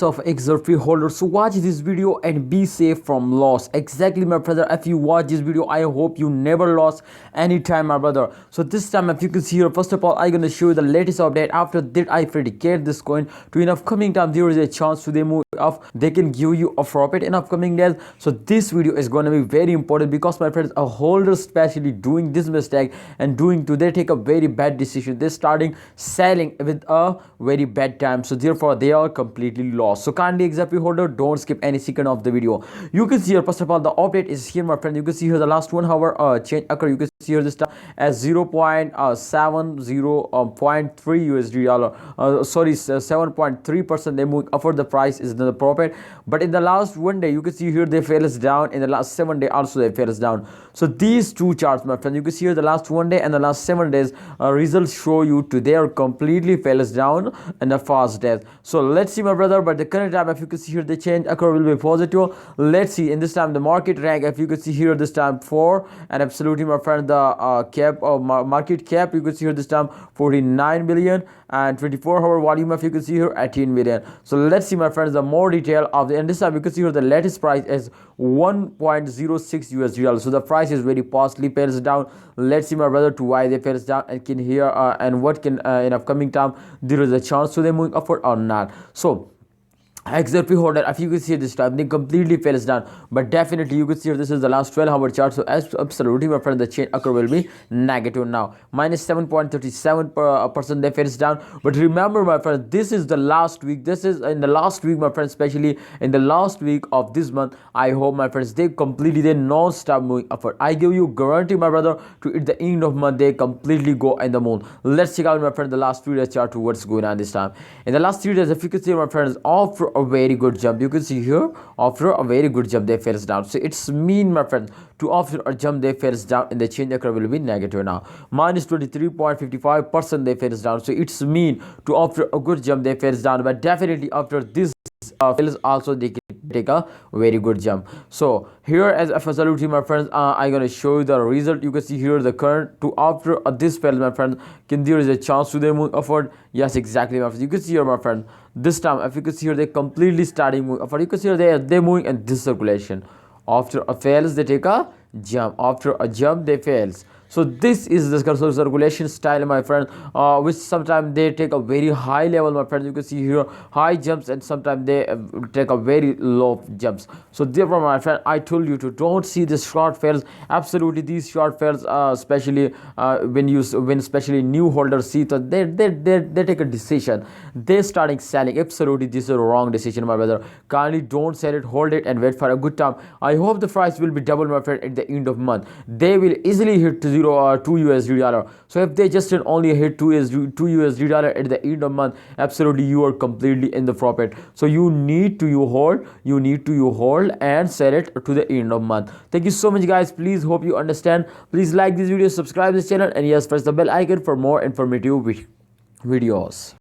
of XRP holders, so watch this video and be safe from loss. Exactly, my brother. If you watch this video, I hope you never lost any time, my brother. So this time, if you can see here, first of all, I'm gonna show you the latest update. After that, I predicate this coin to in upcoming time there is a chance to they move up, they can give you a profit in upcoming days. So this video is going to be very important because, my friends, a holder especially doing this mistake and doing today take a very bad decision. They're starting selling with a very bad time, so therefore they are completely lost. So kindly, XRP holder, don't skip any second of the video. You can see here, first of all, the update is here, my friend. You can see here the last 1 hour change occur. You can see here this time as 0.70.3 USD dollar, sorry, 7.3% they move upward. The price is the profit, but in the last 1 day you can see here they fell us down. In the last 7 days also they fell us down. So these two charts, my friend, you can see here the last 1 day and the last 7 days results show you today are completely fell us down in the fast days. So let's see, my brother. But the current time, if you can see here, the change occur will be positive. Let's see in this time the market rank. If you can see here this time 4, and absolutely, my friend, the cap of market cap, you can see here this time 49 billion, and 24-hour volume, if you can see here, 18 million. So let's see, my friends, the more detail of the, and this time you can see here the latest price is 1.06 USD dollars. So the price is very costly, fails down. Let's see, my brother, to why they fails down, and can hear and what can in upcoming time there is a chance to they moving upward or not. So XRP holder, if you can see this time they completely fails down, but definitely you can see this is the last 12-hour chart. So as absolutely, my friend, the change occur will be negative now, minus 7.37% they fails down. But remember, my friend, this is the last week. This is in the last week, my friend, especially in the last week of this month. I hope, my friends, they non-stop moving upward. I give you guarantee, my brother, to at the end of month they completely go in the moon. Let's check out, my friend, the last 3 days chart to what's going on this time. In the last 3 days, if you can see, my friends, after a very good jump, you can see here after a very good jump they falls down. So it's mean, my friend, to after a jump they falls down, and the change occur will be negative now, minus 23.55% they falls down. So it's mean to after a good jump they falls down, but definitely after this fails also they can take a very good jump. So here, as absolutely, my friends, I'm gonna show you the result. You can see here the current to after this fail, my friend, can there is a chance to they move upward. Yes, exactly, my friends. You can see here, my friend, this time if you can see here they completely starting moving upward. You can see here they're moving in this circulation. After a fails they take a jump, after a jump they fails. So this is the circulation style, my friend, which sometimes they take a very high level, my friend. You can see here high jumps, and sometimes they take a very low jumps. So therefore, my friend, I told you to don't see this short fails. Absolutely, these short fails, especially when especially new holders see, so they take a decision. They're starting selling. Absolutely, this is a wrong decision, my brother. Kindly don't sell it, hold it, and wait for a good time. I hope the price will be double, my friend, at the end of month. They will easily hit to 2 USD dollar. So if they just only hit 2 USD dollar at the end of month, absolutely you are completely in the profit. So you need to hold and sell it to the end of month. Thank you so much, guys. Please hope you understand. Please like this video, subscribe this channel, and yes, press the bell icon for more informative videos.